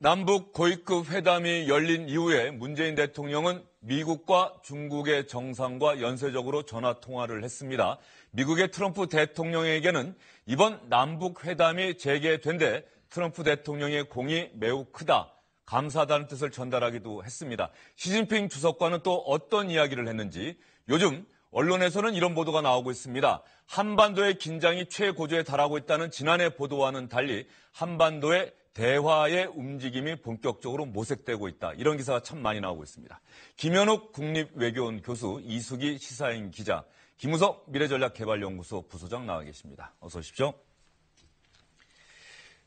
남북 고위급 회담이 열린 이후에 문재인 대통령은 미국과 중국의 정상과 연쇄적으로 전화 통화를 했습니다. 미국의 트럼프 대통령에게는 이번 남북 회담이 재개된 데 트럼프 대통령의 공이 매우 크다, 감사하다는 뜻을 전달하기도 했습니다. 시진핑 주석과는 또 어떤 이야기를 했는지 요즘 언론에서는 이런 보도가 나오고 있습니다. 한반도의 긴장이 최고조에 달하고 있다는 지난해 보도와는 달리 한반도의 대화의 움직임이 본격적으로 모색되고 있다. 이런 기사가 참 많이 나오고 있습니다. 김현욱 국립외교원 교수, 이수기 시사인 기자, 김우석 미래전략개발연구소 부소장 나와 계십니다. 어서 오십시오.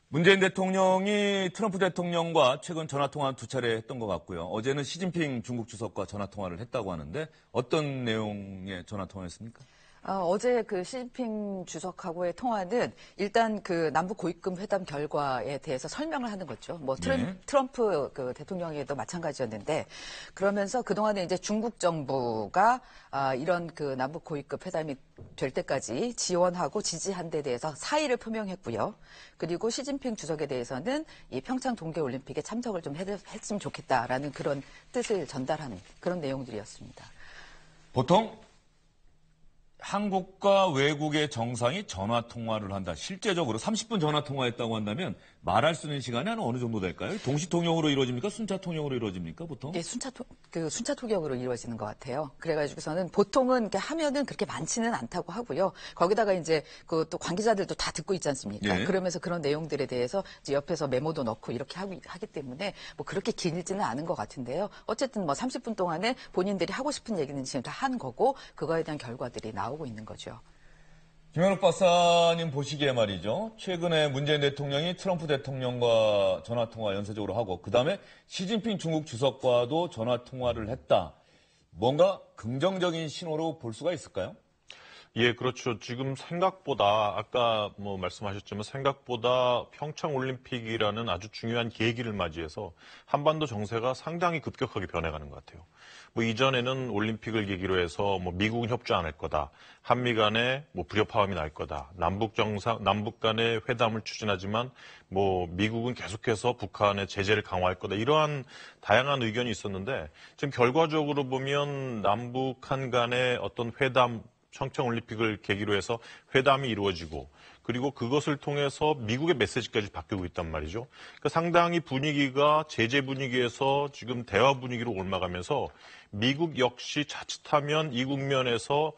문재인 대통령이 트럼프 대통령과 최근 전화통화 두 차례 했던 것 같고요. 어제는 시진핑 중국 주석과 전화통화를 했다고 하는데 어떤 내용의 전화통화였습니까? 어제 그 시진핑 주석하고의 통화는 일단 그 남북 고위급 회담 결과에 대해서 설명을 하는 거죠. 뭐 트럼프 그 대통령에도 마찬가지였는데 그러면서 그동안에 이제 중국 정부가 이런 그 남북 고위급 회담이 될 때까지 지원하고 지지한 데 대해서 사의를 표명했고요. 그리고 시진핑 주석에 대해서는 이 평창 동계올림픽에 참석을 좀 했으면 좋겠다라는 그런 뜻을 전달하는 그런 내용들이었습니다. 보통 한국과 외국의 정상이 전화통화를 한다. 실제적으로 30분 전화통화했다고 한다면 말할 수 있는 시간이 한 어느 정도 될까요? 동시통역으로 이루어집니까? 순차통역으로 이루어집니까? 보통? 예, 순차통역으로 이루어지는 것 같아요. 그래가지고서는 보통은 이렇게 하면은 그렇게 많지는 않다고 하고요. 거기다가 이제 그 또 관계자들도 다 듣고 있지 않습니까? 예. 그러면서 그런 내용들에 대해서 이제 옆에서 메모도 넣고 이렇게 하기 때문에 뭐 그렇게 길지는 않은 것 같은데요. 어쨌든 뭐 30분 동안에 본인들이 하고 싶은 얘기는 지금 다 한 거고 그거에 대한 결과들이 나오고 있는 거죠. 김현욱 박사님 보시기에 말이죠. 최근에 문재인 대통령이 트럼프 대통령과 전화통화 연쇄적으로 하고 그다음에 시진핑 중국 주석과도 전화통화를 했다. 뭔가 긍정적인 신호로 볼 수가 있을까요? 예, 그렇죠. 지금 생각보다 아까 뭐 말씀하셨지만 생각보다 평창 올림픽이라는 아주 중요한 계기를 맞이해서 한반도 정세가 상당히 급격하게 변해가는 것 같아요. 뭐 이전에는 올림픽을 계기로 해서 뭐 미국은 협조 안 할 거다. 한미 간에 뭐 불협화음이 날 거다. 남북 간의 회담을 추진하지만 뭐 미국은 계속해서 북한의 제재를 강화할 거다. 이러한 다양한 의견이 있었는데 지금 결과적으로 보면 남북한 간의 어떤 회담 평창 올림픽을 계기로 해서 회담이 이루어지고 그리고 그것을 통해서 미국의 메시지까지 바뀌고 있단 말이죠. 그러니까 상당히 분위기가 제재 분위기에서 지금 대화 분위기로 옮아가면서 미국 역시 자칫하면 이 국면에서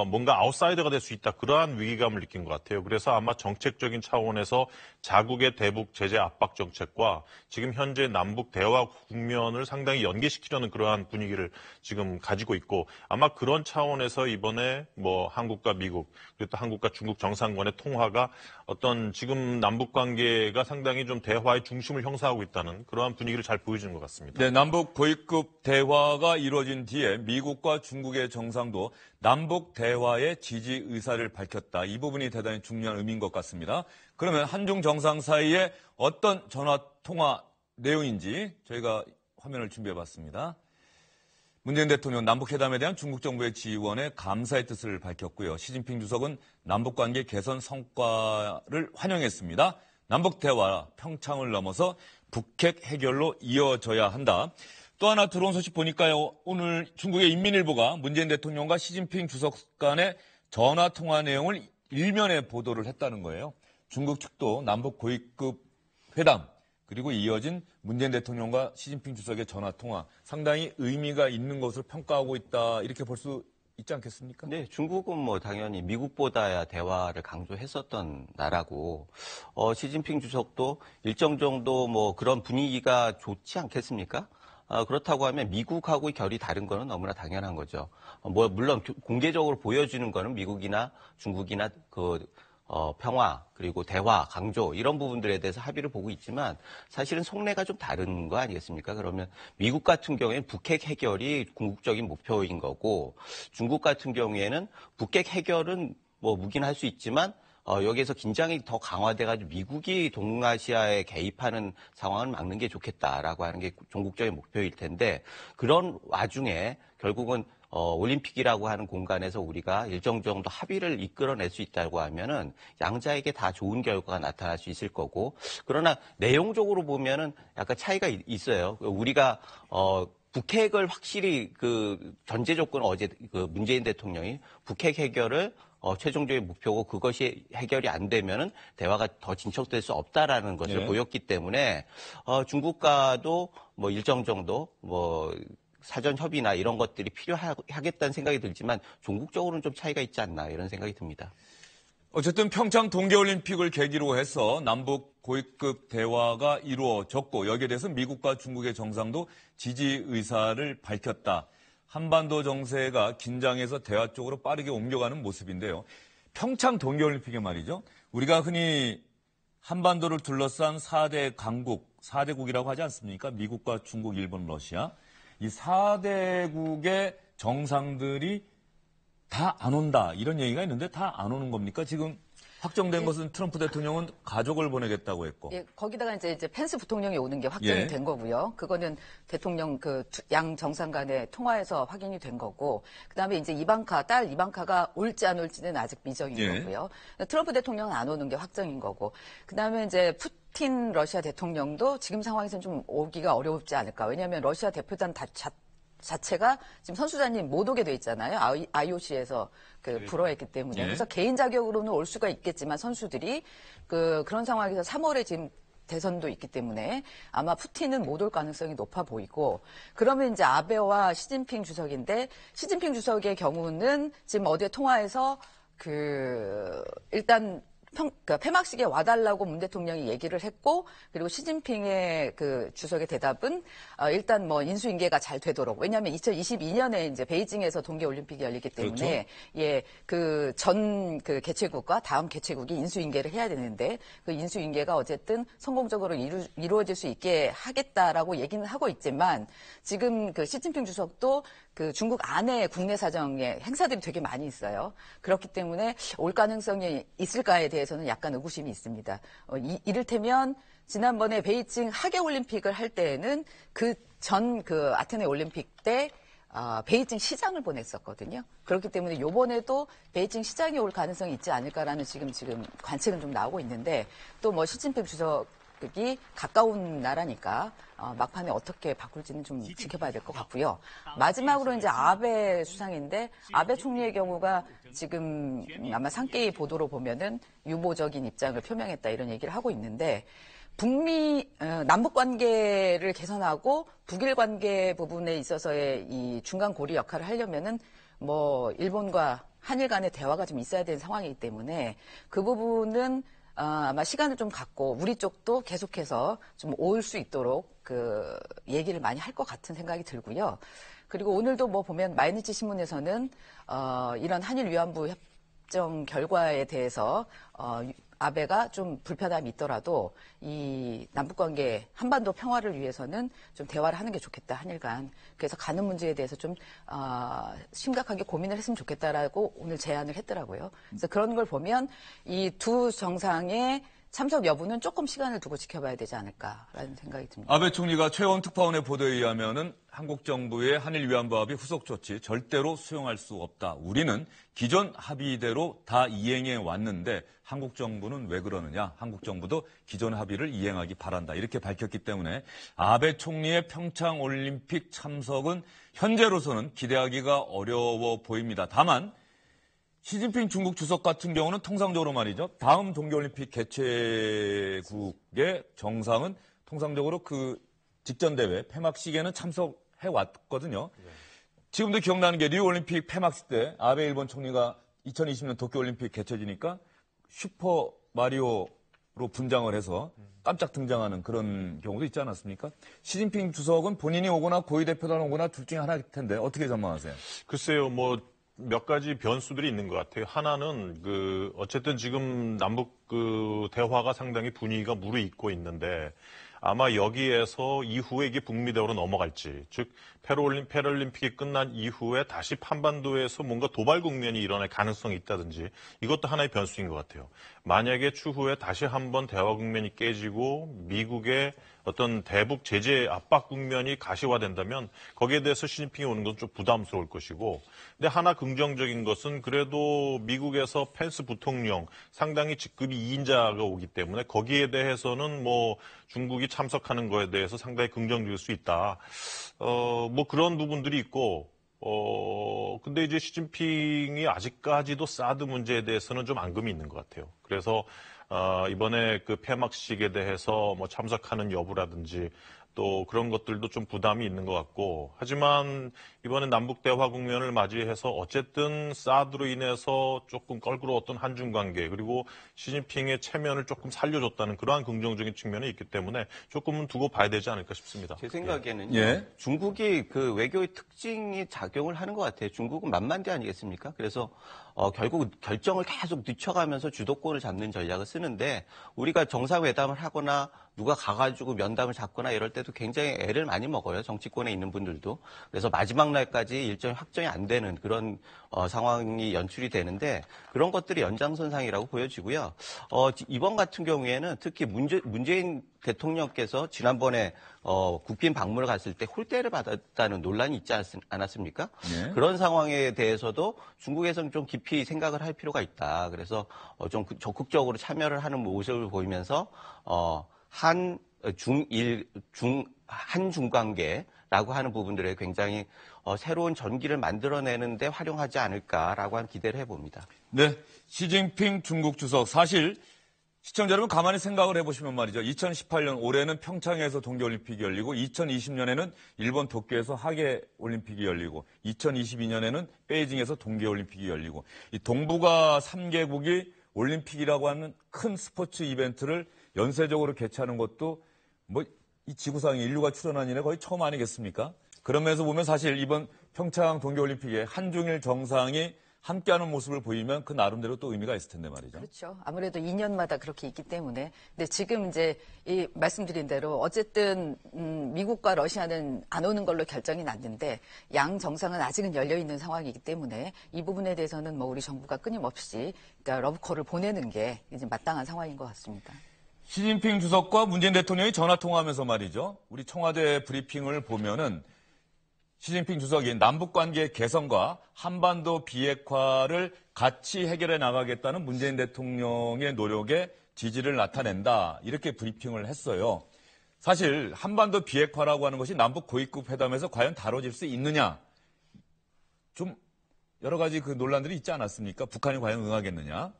뭔가 아웃사이더가 될 수 있다. 그러한 위기감을 느낀 것 같아요. 그래서 아마 정책적인 차원에서 자국의 대북 제재 압박 정책과 지금 현재 남북 대화 국면을 상당히 연계시키려는 그러한 분위기를 지금 가지고 있고 아마 그런 차원에서 이번에 뭐 한국과 미국 그리고 또 한국과 중국 정상 간의 통화가 어떤 지금 남북 관계가 상당히 좀 대화의 중심을 형성하고 있다는 그러한 분위기를 잘 보여주는 것 같습니다. 네, 남북 고위급 대화가 이루어진 뒤에 미국과 중국의 정상도 남북 대화의 지지 의사를 밝혔다. 이 부분이 대단히 중요한 의미인 것 같습니다. 그러면 한중 정상 사이에 어떤 전화 통화 내용인지 저희가 화면을 준비해봤습니다. 문재인 대통령 남북회담에 대한 중국 정부의 지원에 감사의 뜻을 밝혔고요. 시진핑 주석은 남북관계 개선 성과를 환영했습니다. 남북대화 평창을 넘어서 북핵 해결로 이어져야 한다. 또 하나 들어온 소식 보니까요. 오늘 중국의 인민일보가 문재인 대통령과 시진핑 주석 간의 전화통화 내용을 일면에 보도를 했다는 거예요. 중국 측도 남북 고위급 회담 그리고 이어진 문재인 대통령과 시진핑 주석의 전화통화 상당히 의미가 있는 것으로 평가하고 있다. 이렇게 볼 수 있지 않겠습니까? 네, 중국은 뭐 당연히 미국보다야 대화를 강조했었던 나라고 시진핑 주석도 일정 정도 뭐 그런 분위기가 좋지 않겠습니까? 그렇다고 하면 미국하고의 결이 다른 거는 너무나 당연한 거죠. 뭐 물론 공개적으로 보여주는 거는 미국이나 중국이나 평화 그리고 대화 강조 이런 부분들에 대해서 합의를 보고 있지만 사실은 속내가 좀 다른 거 아니겠습니까? 그러면 미국 같은 경우에는 북핵 해결이 궁극적인 목표인 거고 중국 같은 경우에는 북핵 해결은 뭐 묵인할 수 있지만 여기에서 긴장이 더 강화돼가지고 미국이 동아시아에 개입하는 상황을 막는 게 좋겠다라고 하는 게 종국적인 목표일 텐데 그런 와중에 결국은 올림픽이라고 하는 공간에서 우리가 일정 정도 합의를 이끌어낼 수 있다고 하면은 양자에게 다 좋은 결과가 나타날 수 있을 거고, 그러나 내용적으로 보면은 약간 차이가 있어요. 우리가 북핵을 확실히 그 전제 조건 어제 그 문재인 대통령이 북핵 해결을 최종적인 목표고 그것이 해결이 안 되면은 대화가 더 진척될 수 없다라는 것을 네. 보였기 때문에 중국과도 뭐 일정 정도 뭐 사전 협의나 이런 것들이 필요하겠다는 생각이 들지만 종국적으로는 좀 차이가 있지 않나 이런 생각이 듭니다. 어쨌든 평창 동계올림픽을 계기로 해서 남북 고위급 대화가 이루어졌고 여기에 대해서 미국과 중국의 정상도 지지 의사를 밝혔다. 한반도 정세가 긴장해서 대화 쪽으로 빠르게 옮겨가는 모습인데요. 평창 동계올림픽에 말이죠. 우리가 흔히 한반도를 둘러싼 4대 강국, 4대국이라고 하지 않습니까? 미국과 중국, 일본, 러시아. 이 4대국의 정상들이 다 안 온다 이런 얘기가 있는데 다 안 오는 겁니까? 지금 확정된 것은 트럼프 대통령은 가족을 보내겠다고 했고. 예, 거기다가 이제 펜스 부통령이 오는 게 확정이 예. 된 거고요. 그거는 대통령 양 정상 간의 통화에서 확인이 된 거고, 그다음에 이제 딸 이방카가 올지 안 올지는 아직 미정인 예. 거고요. 트럼프 대통령은 안 오는 게 확정인 거고, 그다음에 이제 푸틴 러시아 대통령도 지금 상황에서는 좀 오기가 어렵지 않을까. 왜냐하면 러시아 대표단 자체가 지금 선수단님 못 오게 돼 있잖아요. IOC에서 불허했기 때문에. 예. 그래서 개인 자격으로는 올 수가 있겠지만 선수들이 그런 상황에서 3월에 지금 대선도 있기 때문에 아마 푸틴은 못 올 가능성이 높아 보이고, 그러면 이제 아베와 시진핑 주석인데, 시진핑 주석의 경우는 지금 어디에 통화해서 일단 폐막식에 와달라고 문 대통령이 얘기를 했고, 그리고 시진핑의 주석의 대답은 일단 뭐 인수인계가 잘 되도록, 왜냐하면 2022년에 이제 베이징에서 동계올림픽이 열리기 때문에 전 개최국과 다음 개최국이 인수인계를 해야 되는데 그 인수인계가 어쨌든 성공적으로 이루어질 수 있게 하겠다라고 얘기는 하고 있지만, 지금 시진핑 주석도 중국 안에 국내 사정에 행사들이 되게 많이 있어요. 그렇기 때문에 올 가능성이 있을까에 대해서는 약간 의구심이 있습니다. 이를테면 지난번에 베이징 하계올림픽을 할 때에는 아테네 올림픽 때 베이징 시장을 보냈었거든요. 그렇기 때문에 이번에도 베이징 시장이 올 가능성이 있지 않을까라는 지금 관측은 좀 나오고 있는데, 또 뭐 시진핑 주석이 가까운 나라니까 막판에 어떻게 바꿀지는 좀 지켜봐야 될 것 같고요. 마지막으로 이제 아베 수상인데, 아베 총리의 경우가 지금 아마 산케이 보도로 보면은 유보적인 입장을 표명했다 이런 얘기를 하고 있는데, 남북 관계를 개선하고 북일 관계 부분에 있어서의 이 중간 고리 역할을 하려면은 뭐 일본과 한일 간의 대화가 좀 있어야 되는 상황이기 때문에 그 부분은 아마 시간을 좀 갖고 우리 쪽도 계속해서 좀 올 수 있도록 얘기를 많이 할 것 같은 생각이 들고요. 그리고 오늘도 뭐 보면 마이니치 신문에서는 이런 한일 위안부 협정 결과에 대해서 아베가 좀 불편함이 있더라도 이 남북관계 한반도 평화를 위해서는 좀 대화를 하는 게 좋겠다, 한일 간. 그래서 가는 문제에 대해서 좀 심각하게 고민을 했으면 좋겠다라고 오늘 제안을 했더라고요. 그래서 그런 걸 보면 이 두 정상의 참석 여부는 조금 시간을 두고 지켜봐야 되지 않을까라는 생각이 듭니다. 아베 총리가 최원 특파원의 보도에 의하면은 한국 정부의 한일 위안부 합의 후속 조치 절대로 수용할 수 없다. 우리는 기존 합의대로 다 이행해 왔는데 한국 정부는 왜 그러느냐? 한국 정부도 기존 합의를 이행하기 바란다. 이렇게 밝혔기 때문에 아베 총리의 평창 올림픽 참석은 현재로서는 기대하기가 어려워 보입니다. 다만 시진핑 중국 주석 같은 경우는 통상적으로 말이죠. 다음 동계올림픽 개최국의 정상은 통상적으로 직전 대회 폐막식에는 참석해 왔거든요. 지금도 기억나는 게 리우올림픽 폐막식 때 아베 일본 총리가 2020년 도쿄올림픽 개최지니까 슈퍼 마리오로 분장을 해서 깜짝 등장하는 그런 경우도 있지 않았습니까? 시진핑 주석은 본인이 오거나 고위 대표단 오거나 둘 중에 하나일 텐데 어떻게 전망하세요? 글쎄요, 몇 가지 변수들이 있는 것 같아요. 하나는 어쨌든 지금 남북 대화가 상당히 분위기가 무르익고 있는데 아마 여기에서 이후에 이게 북미 대화로 넘어갈지, 즉 패럴림픽이 끝난 이후에 다시 한반도에서 뭔가 도발 국면이 일어날 가능성이 있다든지 이것도 하나의 변수인 것 같아요. 만약에 추후에 다시 한번 대화 국면이 깨지고 미국의 어떤 대북 제재 압박 국면이 가시화된다면 거기에 대해서 시진핑이 오는 건 좀 부담스러울 것이고, 근데 하나 긍정적인 것은 그래도 미국에서 펜스 부통령 상당히 직급이 2인자가 오기 때문에 거기에 대해서는 뭐 중국이 참석하는 거에 대해서 상당히 긍정적일 수 있다. 뭐 그런 부분들이 있고, 근데 이제 시진핑이 아직까지도 사드 문제에 대해서는 좀 앙금이 있는 것 같아요. 그래서, 이번에 그 폐막식에 대해서 뭐 참석하는 여부라든지 또 그런 것들도 좀 부담이 있는 것 같고, 하지만 이번에 남북 대화 국면을 맞이해서 어쨌든 사드로 인해서 조금 껄끄러웠던 한중 관계, 그리고 시진핑의 체면을 조금 살려줬다는 그러한 긍정적인 측면이 있기 때문에 조금은 두고 봐야 되지 않을까 싶습니다. 제 생각에는요. 예. 중국이 그 외교의 특징이 작용을 하는 것 같아요. 중국은 만만대 아니겠습니까? 그래서 결국 결정을 계속 늦춰가면서 주도권을 잡는 전략을 쓰는데, 우리가 정상회담을 하거나 누가 가가지고 면담을 잡거나 이럴 때도 굉장히 애를 많이 먹어요. 정치권에 있는 분들도. 그래서 마지막 날까지 일정이 확정이 안 되는 그런 상황이 연출이 되는데, 그런 것들이 연장선상이라고 보여지고요. 이번 같은 경우에는 특히 문재인 대통령께서 지난번에 국빈 방문을 갔을 때 홀대를 받았다는 논란이 있지 않았습니까? 네. 그런 상황에 대해서도 중국에서는 좀 깊이 생각을 할 필요가 있다. 그래서 좀 적극적으로 참여를 하는 모습을 보이면서 한중 관계라고 하는 부분들에 굉장히 새로운 전기를 만들어내는데 활용하지 않을까라고 한 기대를 해봅니다. 네, 시진핑 중국 주석 사실 시청자 여러분 가만히 생각을 해보시면 말이죠. 2018년 올해는 평창에서 동계올림픽이 열리고 2020년에는 일본 도쿄에서 하계올림픽이 열리고 2022년에는 베이징에서 동계올림픽이 열리고 이 동북아 3개국이 올림픽이라고 하는 큰 스포츠 이벤트를 연쇄적으로 개최하는 것도 뭐 이 지구상에 인류가 출연한 일에 거의 처음 아니겠습니까? 그런 면에서 보면 사실 이번 평창 동계올림픽에 한중일 정상이 함께하는 모습을 보이면 그 나름대로 또 의미가 있을 텐데 말이죠. 그렇죠. 아무래도 2년마다 그렇게 있기 때문에. 근데 지금 이제 이 말씀드린 대로 어쨌든 미국과 러시아는 안 오는 걸로 결정이 났는데 양 정상은 아직은 열려 있는 상황이기 때문에 이 부분에 대해서는 뭐 우리 정부가 끊임없이 그러니까 러브콜을 보내는 게 이제 마땅한 상황인 것 같습니다. 시진핑 주석과 문재인 대통령이 전화 통화하면서 말이죠. 우리 청와대 브리핑을 보면은 시진핑 주석이 남북관계 개선과 한반도 비핵화를 같이 해결해 나가겠다는 문재인 대통령의 노력에 지지를 나타낸다. 이렇게 브리핑을 했어요. 사실 한반도 비핵화라고 하는 것이 남북 고위급 회담에서 과연 다뤄질 수 있느냐. 좀 여러 가지 그 논란들이 있지 않았습니까? 북한이 과연 응하겠느냐.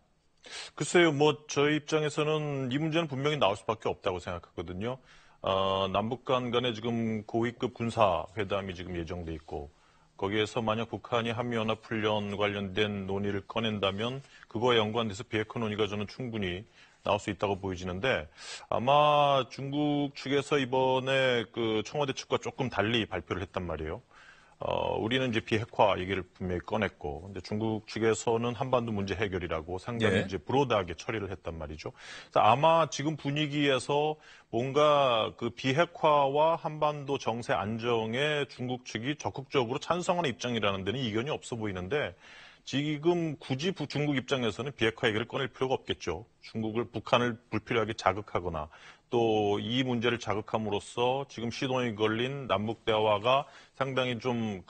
글쎄요, 뭐 저희 입장에서는 이 문제는 분명히 나올 수밖에 없다고 생각하거든요. 남북 간에 지금 고위급 군사회담이 지금 예정돼 있고, 거기에서 만약 북한이 한미연합훈련 관련된 논의를 꺼낸다면 그거에 연관돼서 비핵화 논의가 저는 충분히 나올 수 있다고 보여지는데, 아마 중국 측에서 이번에 그 청와대 측과 조금 달리 발표를 했단 말이에요. 우리는 이제 비핵화 얘기를 분명히 꺼냈고, 근데 중국 측에서는 한반도 문제 해결이라고 상당히 이제 브로드하게 처리를 했단 말이죠. 그래서 아마 지금 분위기에서 뭔가 그 비핵화와 한반도 정세 안정에 중국 측이 적극적으로 찬성하는 입장이라는 데는 이견이 없어 보이는데, 지금 굳이 중국 입장에서는 비핵화 얘기를 꺼낼 필요가 없겠죠. 북한을 불필요하게 자극하거나 또 이 문제를 자극함으로써 지금 시동이 걸린 남북 대화가 상당히 좀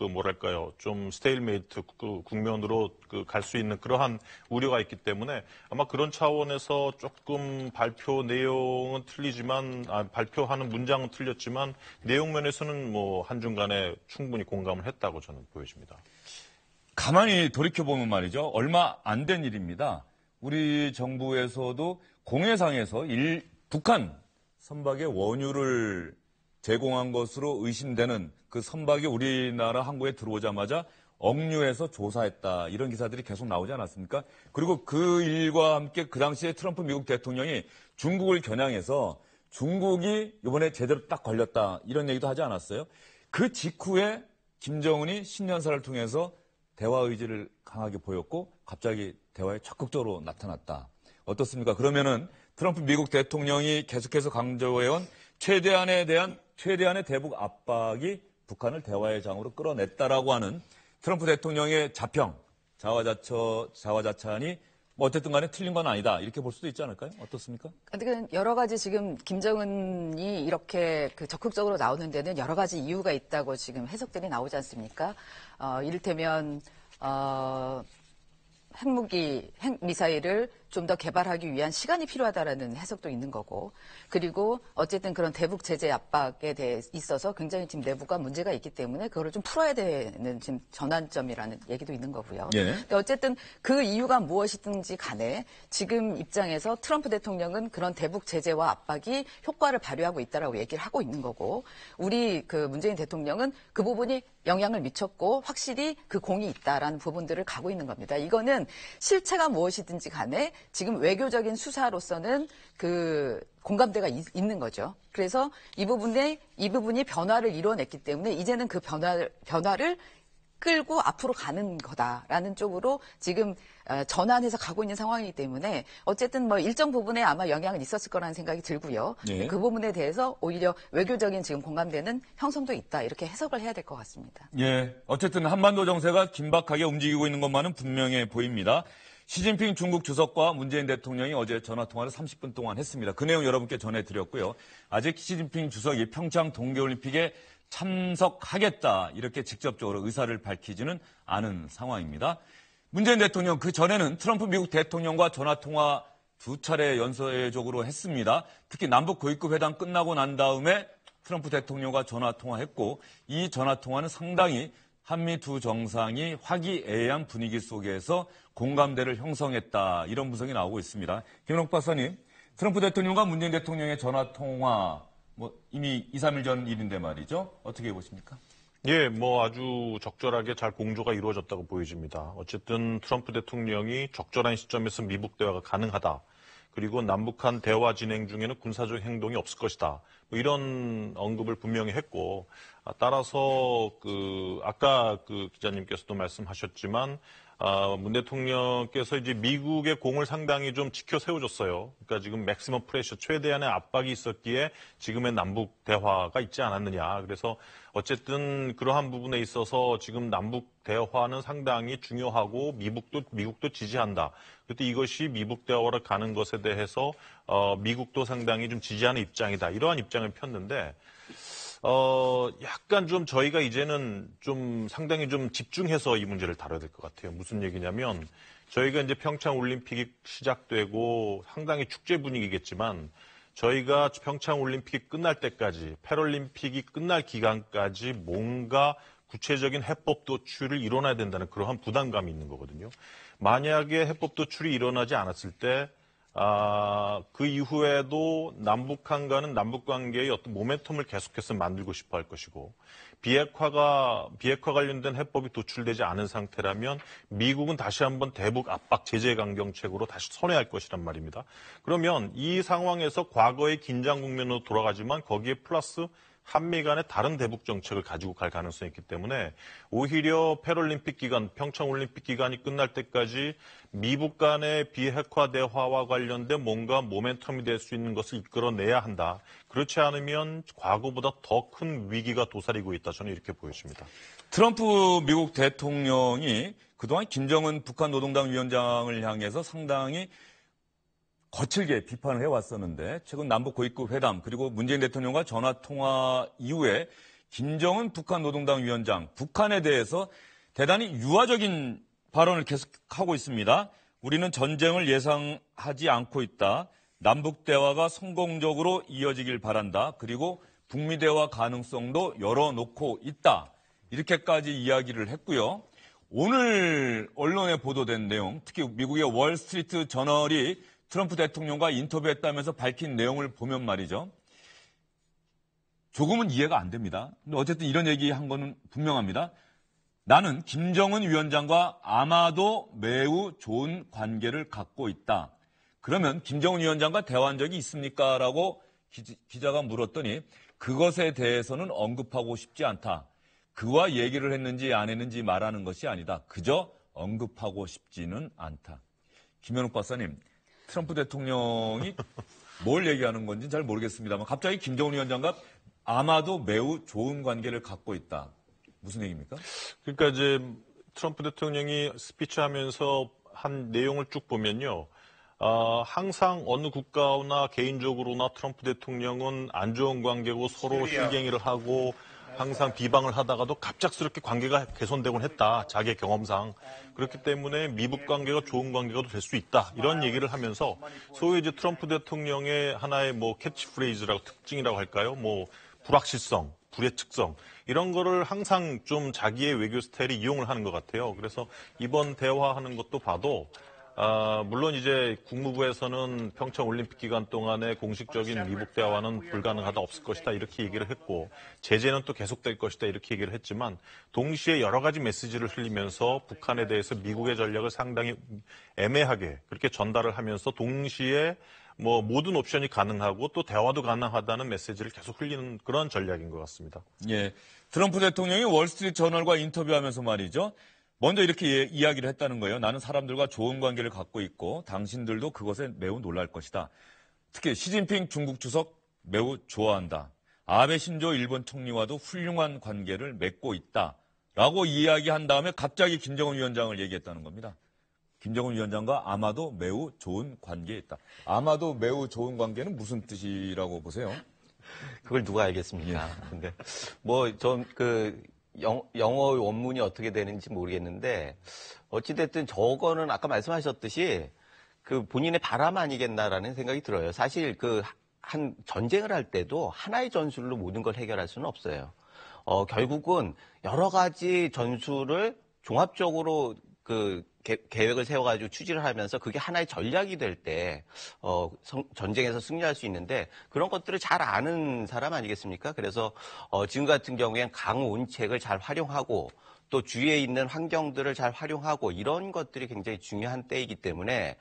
좀 스테일메이트 국면으로 갈 수 있는 그러한 우려가 있기 때문에 아마 그런 차원에서 조금 발표 내용은 틀리지만 발표하는 문장은 틀렸지만 내용 면에서는 뭐 한중 간에 충분히 공감을 했다고 저는 보여집니다. 가만히 돌이켜보면 말이죠. 얼마 안 된 일입니다. 우리 정부에서도 공해상에서 북한 선박의 원유를 제공한 것으로 의심되는 그 선박이 우리나라 항구에 들어오자마자 억류해서 조사했다. 이런 기사들이 계속 나오지 않았습니까? 그리고 그 일과 함께 그 당시에 트럼프 미국 대통령이 중국을 겨냥해서 중국이 이번에 제대로 딱 걸렸다. 이런 얘기도 하지 않았어요? 그 직후에 김정은이 신년사를 통해서 대화 의지를 강하게 보였고 갑자기 대화에 적극적으로 나타났다. 어떻습니까? 그러면은 트럼프 미국 대통령이 계속해서 강조해온 최대한의 대북 압박이 북한을 대화의 장으로 끌어냈다라고 하는 트럼프 대통령의 자평, 자화자찬이 뭐 어쨌든 간에 틀린 건 아니다. 이렇게 볼 수도 있지 않을까요? 어떻습니까? 근데 여러 가지 지금 김정은이 이렇게 그 적극적으로 나오는 데는 여러 가지 이유가 있다고 지금 해석들이 나오지 않습니까? 이를테면, 핵미사일을 좀 더 개발하기 위한 시간이 필요하다라는 해석도 있는 거고, 그리고 어쨌든 그런 대북 제재 압박에 대해 있어서 굉장히 지금 내부가 문제가 있기 때문에 그거를 좀 풀어야 되는 지금 전환점이라는 얘기도 있는 거고요. 예. 근데 어쨌든 그 이유가 무엇이든지 간에 지금 입장에서 트럼프 대통령은 그런 대북 제재와 압박이 효과를 발휘하고 있다라고 얘기를 하고 있는 거고, 우리 그 문재인 대통령은 그 부분이 영향을 미쳤고 확실히 그 공이 있다라는 부분들을 가고 있는 겁니다. 이거는 실체가 무엇이든지 간에 지금 외교적인 수사로서는 그 공감대가 있는 거죠. 그래서 이 부분이 변화를 이뤄냈기 때문에 이제는 그 변화를 끌고 앞으로 가는 거다라는 쪽으로 지금 전환해서 가고 있는 상황이기 때문에 어쨌든 뭐 일정 부분에 아마 영향은 있었을 거라는 생각이 들고요. 네. 그 부분에 대해서 오히려 외교적인 지금 공감대는 형성도 있다 이렇게 해석을 해야 될 것 같습니다. 예. 어쨌든 한반도 정세가 긴박하게 움직이고 있는 것만은 분명해 보입니다. 시진핑 중국 주석과 문재인 대통령이 어제 전화통화를 30분 동안 했습니다. 그 내용 여러분께 전해드렸고요. 아직 시진핑 주석이 평창 동계올림픽에 참석하겠다 이렇게 직접적으로 의사를 밝히지는 않은 상황입니다. 문재인 대통령 그 전에는 트럼프 미국 대통령과 전화통화 2차례 연쇄적으로 했습니다. 특히 남북 고위급 회담 끝나고 난 다음에 트럼프 대통령과 전화통화했고 이 전화통화는 상당히 한미 두 정상이 화기애애한 분위기 속에서 공감대를 형성했다. 이런 분석이 나오고 있습니다. 김은옥 박사님, 트럼프 대통령과 문재인 대통령의 전화통화 뭐 이미 2, 3일 전 일인데 말이죠. 어떻게 보십니까? 예, 뭐 아주 적절하게 잘 공조가 이루어졌다고 보여집니다. 어쨌든 트럼프 대통령이 적절한 시점에서 미북 대화가 가능하다. 그리고 남북한 대화 진행 중에는 군사적 행동이 없을 것이다. 뭐 이런 언급을 분명히 했고, 따라서 아까 기자님께서도 말씀하셨지만, 문 대통령께서 이제 미국의 공을 상당히 좀 지켜 세워줬어요. 그러니까 지금 맥시멈 프레셔, 최대한의 압박이 있었기에 지금의 남북 대화가 있지 않았느냐. 그래서 어쨌든 그러한 부분에 있어서 지금 남북 대화는 상당히 중요하고 미국도 지지한다. 그때 이것이 미북 대화로 가는 것에 대해서 미국도 상당히 좀 지지하는 입장이다. 이러한 입장을 폈는데 약간 좀 저희가 이제는 좀 상당히 좀 집중해서 이 문제를 다뤄야 될 것 같아요. 무슨 얘기냐면 저희가 이제 평창 올림픽이 시작되고 상당히 축제 분위기겠지만 저희가 평창 올림픽이 끝날 때까지 패럴림픽이 끝날 기간까지 뭔가 구체적인 해법 도출을 일어나야 된다는 그러한 부담감이 있는 거거든요. 만약에 해법 도출이 일어나지 않았을 때 그 이후에도 남북한과는 남북 관계의 어떤 모멘텀을 계속해서 만들고 싶어 할 것이고 비핵화 관련된 해법이 도출되지 않은 상태라면 미국은 다시 한번 대북 압박 제재 강경책으로 다시 선회할 것이란 말입니다. 그러면 이 상황에서 과거의 긴장 국면으로 돌아가지만 거기에 플러스 한미 간의 다른 대북 정책을 가지고 갈 가능성이 있기 때문에 오히려 패럴림픽 기간, 평창올림픽 기간이 끝날 때까지 미북 간의 비핵화 대화와 관련된 뭔가 모멘텀이 될 수 있는 것을 이끌어내야 한다. 그렇지 않으면 과거보다 더 큰 위기가 도사리고 있다. 저는 이렇게 보여집니다. 트럼프 미국 대통령이 그동안 김정은 북한 노동당 위원장을 향해서 상당히 거칠게 비판을 해왔었는데 최근 남북 고위급 회담 그리고 문재인 대통령과 전화통화 이후에 김정은 북한 노동당 위원장 북한에 대해서 대단히 유화적인 발언을 계속하고 있습니다. 우리는 전쟁을 예상하지 않고 있다. 남북 대화가 성공적으로 이어지길 바란다. 그리고 북미 대화 가능성도 열어놓고 있다. 이렇게까지 이야기를 했고요. 오늘 언론에 보도된 내용, 특히 미국의 월스트리트 저널이 트럼프 대통령과 인터뷰했다면서 밝힌 내용을 보면 말이죠. 조금은 이해가 안 됩니다. 근데 어쨌든 이런 얘기한 거는 분명합니다. 나는 김정은 위원장과 아마도 매우 좋은 관계를 갖고 있다. 그러면 김정은 위원장과 대화한 적이 있습니까? 라고 기자가 물었더니 그것에 대해서는 언급하고 싶지 않다. 그와 얘기를 했는지 안 했는지 말하는 것이 아니다. 그저 언급하고 싶지는 않다. 김현욱 박사님. 트럼프 대통령이 뭘 얘기하는 건지 잘 모르겠습니다만 갑자기 김정은 위원장과 아마도 매우 좋은 관계를 갖고 있다. 무슨 얘기입니까? 그러니까 이제 트럼프 대통령이 스피치하면서 한 내용을 쭉 보면요. 항상 어느 국가나 개인적으로나 트럼프 대통령은 안 좋은 관계고 서로 실갱이를 하고 항상 비방을 하다가도 갑작스럽게 관계가 개선되곤 했다. 자기의 경험상. 그렇기 때문에 미국 관계가 좋은 관계가 될 수 있다. 이런 얘기를 하면서 소위 이제 트럼프 대통령의 하나의 뭐 캐치프레이즈라고 특징이라고 할까요? 뭐 불확실성, 불예측성 이런 거를 항상 좀 자기의 외교 스타일이 이용을 하는 것 같아요. 그래서 이번 대화하는 것도 봐도 물론 이제 국무부에서는 평창 올림픽 기간 동안에 공식적인 미국 대화는 불가능하다 없을 것이다 이렇게 얘기를 했고 제재는 또 계속될 것이다 이렇게 얘기를 했지만 동시에 여러 가지 메시지를 흘리면서 북한에 대해서 미국의 전략을 상당히 애매하게 그렇게 전달을 하면서 동시에 뭐 모든 옵션이 가능하고 또 대화도 가능하다는 메시지를 계속 흘리는 그런 전략인 것 같습니다. 예, 트럼프 대통령이 월스트리트 저널과 인터뷰하면서 말이죠. 먼저 이렇게 이야기를 했다는 거예요. 나는 사람들과 좋은 관계를 갖고 있고 당신들도 그것에 매우 놀랄 것이다. 특히 시진핑 중국 주석 매우 좋아한다. 아베 신조 일본 총리와도 훌륭한 관계를 맺고 있다. 라고 이야기한 다음에 갑자기 김정은 위원장을 얘기했다는 겁니다. 김정은 위원장과 아마도 매우 좋은 관계에 있다. 아마도 매우 좋은 관계는 무슨 뜻이라고 보세요? 그걸 누가 알겠습니까? 근데 뭐 전 영어 원문이 어떻게 되는지 모르겠는데 어찌됐든 저거는 아까 말씀하셨듯이 그 본인의 바람 아니겠나라는 생각이 들어요. 사실 한 전쟁을 할 때도 하나의 전술로 모든 걸 해결할 수는 없어요. 결국은 여러 가지 전술을 종합적으로 계획을 세워가지고 추진을 하면서 그게 하나의 전략이 될 때, 전쟁에서 승리할 수 있는데 그런 것들을 잘 아는 사람 아니겠습니까? 그래서, 지금 같은 경우엔 강온책을 잘 활용하고 또 주위에 있는 환경들을 잘 활용하고 이런 것들이 굉장히 중요한 때이기 때문에,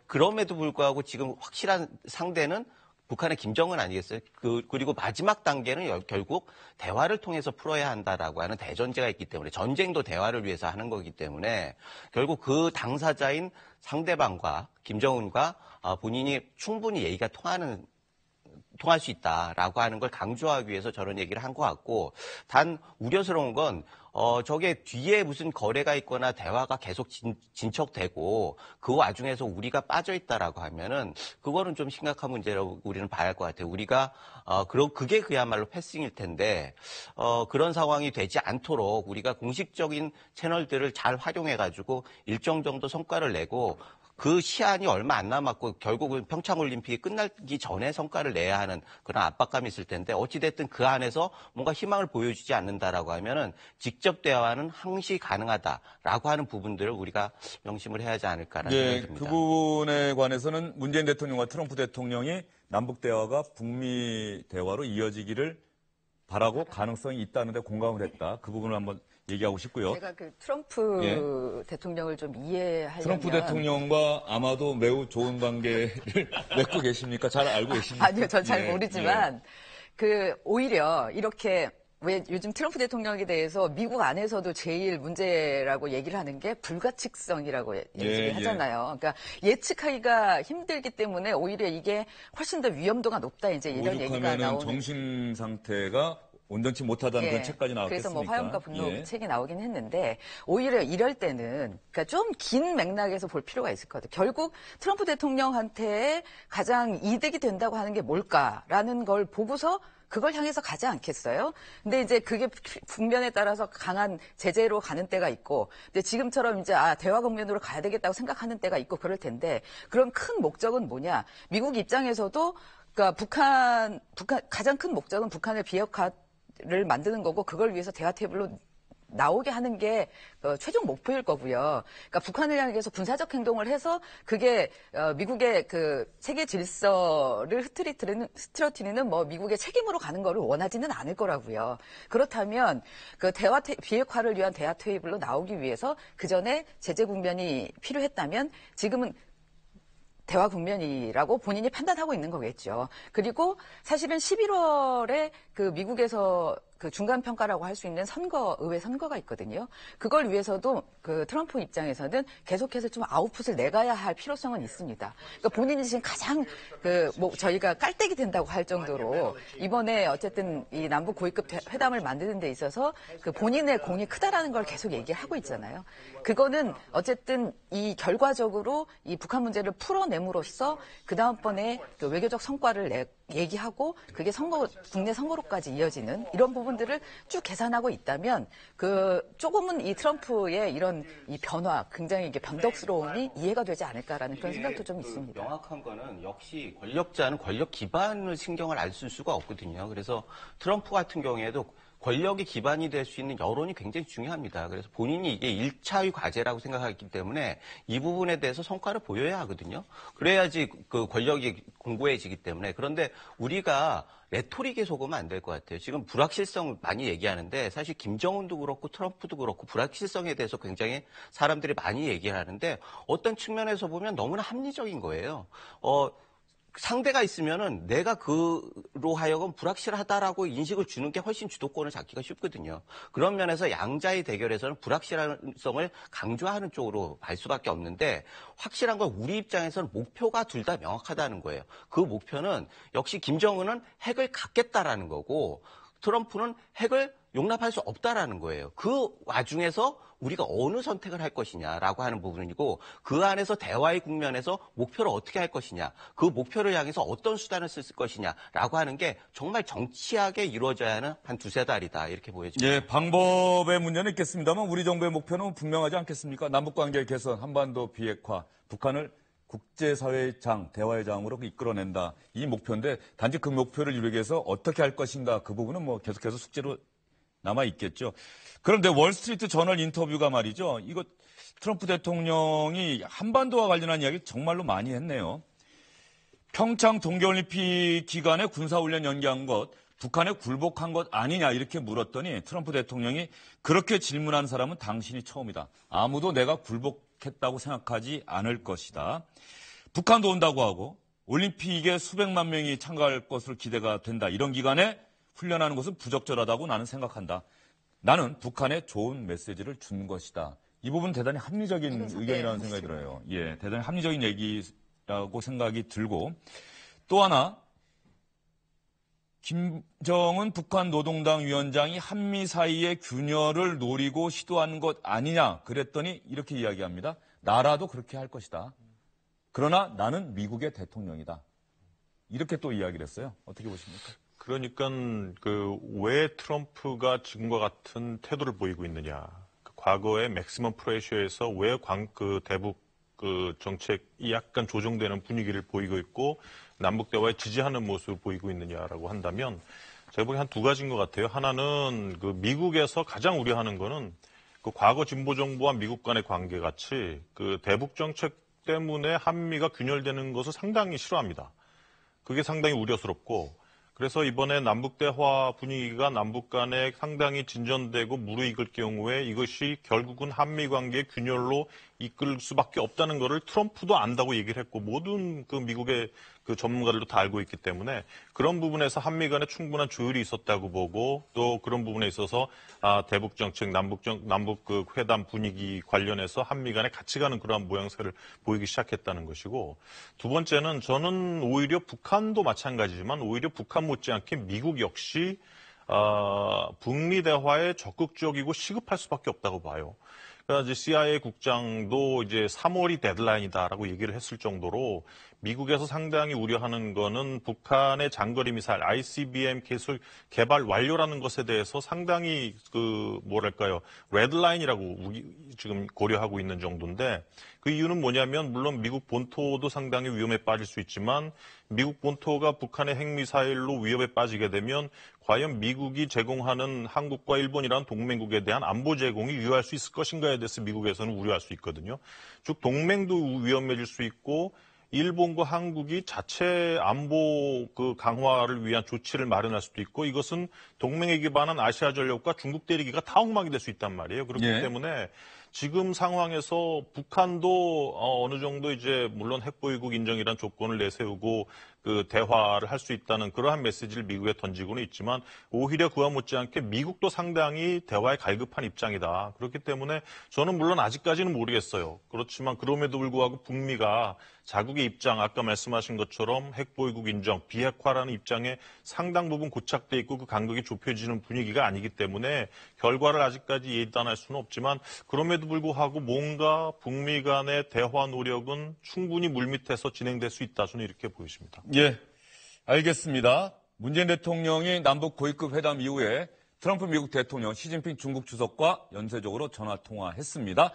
그럼에도 불구하고 지금 확실한 상대는 북한의 김정은 아니겠어요? 그리고 마지막 단계는 결국 대화를 통해서 풀어야 한다라고 하는 대전제가 있기 때문에 전쟁도 대화를 위해서 하는 거기 때문에 결국 그 당사자인 상대방과 김정은과 본인이 충분히 얘기가 통할 수 있다라고 하는 걸 강조하기 위해서 저런 얘기를 한 것 같고 단 우려스러운 건 저게 뒤에 무슨 거래가 있거나 대화가 계속 진척되고 그 와중에서 우리가 빠져 있다라고 하면은 그거는 좀 심각한 문제라고 우리는 봐야 할 것 같아요. 우리가 그게 그야말로 패싱일 텐데 그런 상황이 되지 않도록 우리가 공식적인 채널들을 잘 활용해가지고 일정 정도 성과를 내고 그 시한이 얼마 안 남았고 결국은 평창올림픽이 끝나기 전에 성과를 내야 하는 그런 압박감이 있을 텐데 어찌됐든 그 안에서 뭔가 희망을 보여주지 않는다라고 하면은 직접 대화는 항시 가능하다라고 하는 부분들을 우리가 명심을 해야 하지 않을까라는 생각이 듭니다. 그 부분에 관해서는 문재인 대통령과 트럼프 대통령이 남북 대화가 북미 대화로 이어지기를 바라고 가능성이 있다는데 공감을 했다. 그 부분을 한번 얘기하고 싶고요. 제가 트럼프 대통령을 좀 이해하려면 트럼프 대통령과 아마도 매우 좋은 관계를 맺고 계십니까? 잘 알고 계십니까? 아니요, 전 잘 모르지만 오히려 이렇게 왜 요즘 트럼프 대통령에 대해서 미국 안에서도 제일 문제라고 얘기를 하는 게 불가측성이라고 얘기를 하잖아요. 그러니까 예측하기가 힘들기 때문에 오히려 이게 훨씬 더 위험도가 높다 이제 이런 얘기가 나오는. 정신 상태가 온전치 못하다는 그런 책까지 나왔겠습니까? 그래서 화염과 분노 책이 나오긴 했는데 오히려 이럴 때는 그러니까 좀 긴 맥락에서 볼 필요가 있을 것 같아요. 결국 트럼프 대통령한테 가장 이득이 된다고 하는 게 뭘까라는 걸 보고서 그걸 향해서 가지 않겠어요? 근데 이제 그게 국면에 따라서 강한 제재로 가는 때가 있고, 근데 지금처럼 이제 대화 국면으로 가야 되겠다고 생각하는 때가 있고 그럴 텐데, 그런 큰 목적은 뭐냐? 미국 입장에서도 그러니까 북한 가장 큰 목적은 북한의 비핵화를 만드는 거고, 그걸 위해서 대화 테이블로 나오게 하는 게 최종 목표일 거고요. 그러니까 북한을 향해서 군사적 행동을 해서 그게 미국의 세계 질서를 흐트러뜨리는 미국의 책임으로 가는 거를 원하지는 않을 거라고요. 그렇다면 비핵화를 위한 대화 테이블로 나오기 위해서 그 전에 제재 국면이 필요했다면 지금은 대화 국면이라고 본인이 판단하고 있는 거겠죠. 그리고 사실은 11월에 미국에서 그 중간 평가라고 할 수 있는 의회 선거가 있거든요. 그걸 위해서도 그 트럼프 입장에서는 계속해서 좀 아웃풋을 내가야 할 필요성은 있습니다. 그러니까 본인이 지금 가장 저희가 깔때기 된다고 할 정도로 이번에 어쨌든 이 남북 고위급 회담을 만드는 데 있어서 그 본인의 공이 크다라는 걸 계속 얘기하고 있잖아요. 그거는 어쨌든 이 결과적으로 이 북한 문제를 풀어냄으로써 그 다음번에 그 외교적 성과를 얘기하고 그게 국내 선거로까지 이어지는 이런 부분들을 쭉 계산하고 있다면 그 조금은 이 트럼프의 이런 이 변화, 굉장히 이게 변덕스러움이 이해가 되지 않을까라는 그런 생각도 좀 있습니다. 명확한 거는 역시 권력자는 권력 기반을 신경을 안 쓸 수가 없거든요. 그래서 트럼프 같은 경우에도 권력이 기반이 될 수 있는 여론이 굉장히 중요합니다. 그래서 본인이 이게 1차의 과제라고 생각하기 때문에 이 부분에 대해서 성과를 보여야 하거든요. 그래야지 그 권력이 공고해지기 때문에. 그런데 우리가 레토릭에 속으면 안 될 것 같아요. 지금 불확실성 많이 얘기하는데 사실 김정은도 그렇고 트럼프도 그렇고 불확실성에 대해서 굉장히 사람들이 많이 얘기를 하는데 어떤 측면에서 보면 너무나 합리적인 거예요. 상대가 있으면은 내가 그로 하여금 불확실하다라고 인식을 주는 게 훨씬 주도권을 잡기가 쉽거든요. 그런 면에서 양자의 대결에서는 불확실성을 강조하는 쪽으로 갈 수밖에 없는데 확실한 건 우리 입장에서는 목표가 둘 다 명확하다는 거예요. 그 목표는 역시 김정은은 핵을 갖겠다라는 거고 트럼프는 핵을 용납할 수 없다라는 거예요. 그 와중에서 우리가 어느 선택을 할 것이냐라고 하는 부분이고 그 안에서 대화의 국면에서 목표를 어떻게 할 것이냐, 그 목표를 향해서 어떤 수단을 쓸 것이냐라고 하는 게 정말 정치하게 이루어져야 하는 한 두세 달이다 이렇게 보여집니다. 예, 방법의 문제는 있겠습니다만 우리 정부의 목표는 분명하지 않겠습니까? 남북관계 개선, 한반도 비핵화, 북한을 국제사회의 장, 대화의 장으로 이끌어낸다. 이 목표인데 단지 그 목표를 이루기 위해서 어떻게 할 것인가 그 부분은 뭐 계속해서 숙제로 남아 있겠죠. 그런데 월스트리트 저널 인터뷰가 말이죠. 이거 트럼프 대통령이 한반도와 관련한 이야기 정말로 많이 했네요. 평창 동계올림픽 기간에 군사훈련 연기한 것, 북한에 굴복한 것 아니냐 이렇게 물었더니 트럼프 대통령이 그렇게 질문한 사람은 당신이 처음이다. 아무도 내가 굴복했다고 생각하지 않을 것이다. 북한도 온다고 하고 올림픽에 수백만 명이 참가할 것으로 기대가 된다. 이런 기간에 훈련하는 것은 부적절하다고 나는 생각한다. 나는 북한에 좋은 메시지를 준 것이다. 이 부분 대단히 합리적인 의견이라는 생각이 들어요. 예, 대단히 합리적인 얘기라고 생각이 들고 또 하나 김정은 북한 노동당 위원장이 한미 사이의 균열을 노리고 시도한 것 아니냐 그랬더니 이렇게 이야기합니다. 나라도 그렇게 할 것이다. 그러나 나는 미국의 대통령이다. 이렇게 또 이야기를 했어요. 어떻게 보십니까? 그러니까 왜 트럼프가 지금과 같은 태도를 보이고 있느냐. 과거의 맥시멈 프레셔에서 왜 대북 정책이 약간 조정되는 분위기를 보이고 있고 남북 대화에 지지하는 모습을 보이고 있느냐라고 한다면 제가 보기엔 한 두 가지인 것 같아요. 하나는 미국에서 가장 우려하는 거는 과거 진보 정부와 미국 간의 관계 같이 대북 정책 때문에 한미가 균열되는 것을 상당히 싫어합니다. 그게 상당히 우려스럽고 그래서 이번에 남북 대화 분위기가 남북 간에 상당히 진전되고 무르익을 경우에 이것이 결국은 한미 관계의 균열로 이끌 수밖에 없다는 것을 트럼프도 안다고 얘기를 했고 모든 미국의 전문가들도 다 알고 있기 때문에 그런 부분에서 한미 간에 충분한 조율이 있었다고 보고 또 그런 부분에 있어서 대북 정책, 남북 회담 분위기 관련해서 한미 간에 같이 가는 그러한 모양새를 보이기 시작했다는 것이고 두 번째는 저는 오히려 북한도 마찬가지지만 오히려 북한 못지않게 미국 역시 북미 대화에 적극적이고 시급할 수밖에 없다고 봐요. 그러니까 CIA 국장도 이제 3월이 데드라인이다라고 얘기를 했을 정도로 미국에서 상당히 우려하는 거는 북한의 장거리 미사일 ICBM 개발 완료라는 것에 대해서 상당히 레드라인이라고 지금 고려하고 있는 정도인데 그 이유는 뭐냐면 물론 미국 본토도 상당히 위험에 빠질 수 있지만 미국 본토가 북한의 핵미사일로 위협에 빠지게 되면 과연 미국이 제공하는 한국과 일본이라는 동맹국에 대한 안보 제공이 유효할 수 있을 것인가에 대해서 미국에서는 우려할 수 있거든요. 즉 동맹도 위험해질 수 있고 일본과 한국이 자체 안보 강화를 위한 조치를 마련할 수도 있고 이것은 동맹에 기반한 아시아전력과 중국 때리기가 다 엉망이 될 수 있단 말이에요. 그렇기 때문에 지금 상황에서 북한도 어느 정도 이제 물론 핵보유국 인정이란 조건을 내세우고 그 대화를 할 수 있다는 그러한 메시지를 미국에 던지고는 있지만 오히려 그와 못지않게 미국도 상당히 대화에 갈급한 입장이다. 그렇기 때문에 저는 물론 아직까지는 모르겠어요. 그렇지만 그럼에도 불구하고 북미가 자국의 입장, 아까 말씀하신 것처럼 핵보유국 인정, 비핵화라는 입장에 상당 부분 고착돼 있고 그 간극이 좁혀지는 분위기가 아니기 때문에 결과를 아직까지 예단할 수는 없지만 그럼에도 불구하고 뭔가 북미 간의 대화 노력은 충분히 물밑에서 진행될 수 있다. 저는 이렇게 보여집니다. 예, 알겠습니다. 문재인 대통령이 남북 고위급 회담 이후에 트럼프 미국 대통령, 시진핑 중국 주석과 연쇄적으로 전화통화했습니다.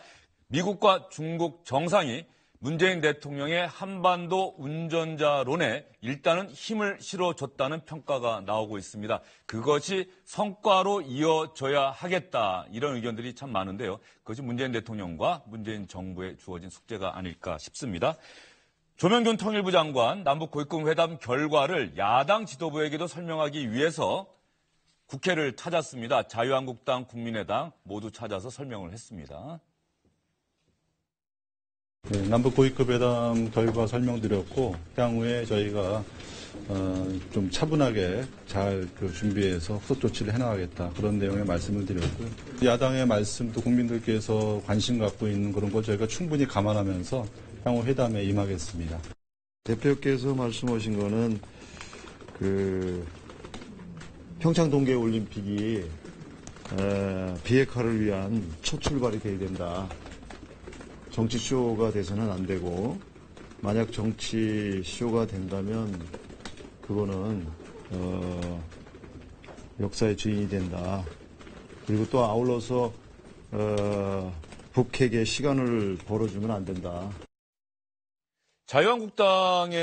미국과 중국 정상이 문재인 대통령의 한반도 운전자론에 일단은 힘을 실어줬다는 평가가 나오고 있습니다. 그것이 성과로 이어져야 하겠다. 이런 의견들이 참 많은데요. 그것이 문재인 대통령과 문재인 정부에 주어진 숙제가 아닐까 싶습니다. 조명균 통일부 장관 남북 고위급 회담 결과를 야당 지도부에게도 설명하기 위해서 국회를 찾았습니다. 자유한국당, 국민의당 모두 찾아서 설명을 했습니다. 네, 남북 고위급 회담 결과 설명드렸고 향후에 저희가 좀 차분하게 잘 준비해서 후속 조치를 해나가겠다 그런 내용의 말씀을 드렸고요. 야당의 말씀도 국민들께서 관심 갖고 있는 그런 거 저희가 충분히 감안하면서 향후 회담에 임하겠습니다. 대표께서 말씀하신 거는 평창 동계올림픽이 비핵화를 위한 첫 출발이 돼야 된다. 정치쇼가 돼서는 안 되고 만약 정치쇼가 된다면 그거는 역사의 주인이 된다. 그리고 또 아울러서 북핵에 시간을 벌어주면 안 된다. 자유한국당의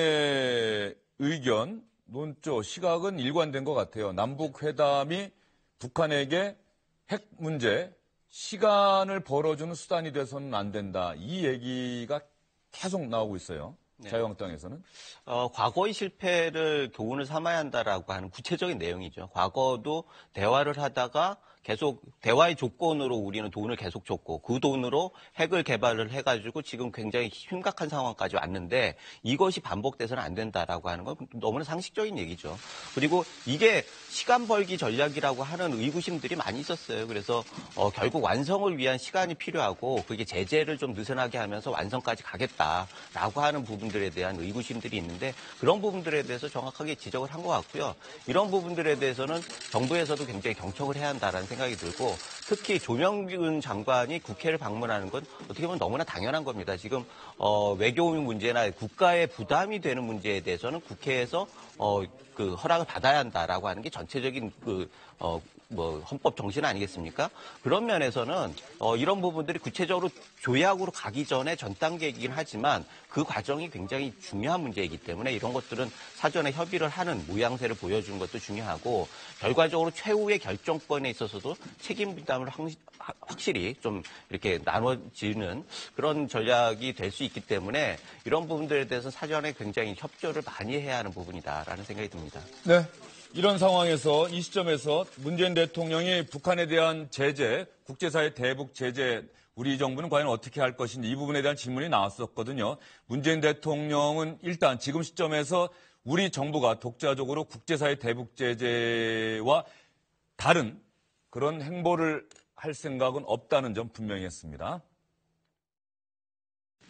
의견, 논조, 시각은 일관된 것 같아요. 남북회담이 북한에게 핵 문제, 시간을 벌어주는 수단이 돼서는 안 된다. 이 얘기가 계속 나오고 있어요. 네. 자유한국당에서는. 과거의 실패를 교훈을 삼아야 한다라고 하는 구체적인 내용이죠. 과거도 대화를 하다가 계속 대화의 조건으로 우리는 돈을 계속 줬고 그 돈으로 핵을 개발을 해가지고 지금 굉장히 심각한 상황까지 왔는데 이것이 반복돼서는 안 된다라고 하는 건 너무나 상식적인 얘기죠. 그리고 이게 시간 벌기 전략이라고 하는 의구심들이 많이 있었어요. 그래서 결국 완성을 위한 시간이 필요하고 그게 제재를 좀 느슨하게 하면서 완성까지 가겠다라고 하는 부분들에 대한 의구심들이 있는데 그런 부분들에 대해서 정확하게 지적을 한 것 같고요. 이런 부분들에 대해서는 정부에서도 굉장히 경청을 해야 한다라는 생각이 들고 특히 조명균 장관이 국회를 방문하는 건 어떻게 보면 너무나 당연한 겁니다. 지금 외교 문제나 국가의 부담이 되는 문제에 대해서는 국회에서 그 허락을 받아야 한다라고 하는 게 전체적인 헌법 정신 아니겠습니까? 그런 면에서는 이런 부분들이 구체적으로 조약으로 가기 전에 전 단계이긴 하지만 그 과정이 굉장히 중요한 문제이기 때문에 이런 것들은 사전에 협의를 하는 모양새를 보여주는 것도 중요하고 결과적으로 최후의 결정권에 있어서도 책임 부담을 확실히 좀 이렇게 나눠지는 그런 전략이 될 수 있기 때문에 이런 부분들에 대해서 사전에 굉장히 협조를 많이 해야 하는 부분이다라는 생각이 듭니다. 네. 이런 상황에서 이 시점에서 문재인 대통령이 북한에 대한 제재, 국제사회 대북 제재, 우리 정부는 과연 어떻게 할 것인지 이 부분에 대한 질문이 나왔었거든요. 문재인 대통령은 일단 지금 시점에서 우리 정부가 독자적으로 국제사회 대북 제재와 다른 그런 행보를 할 생각은 없다는 점 분명히 했습니다.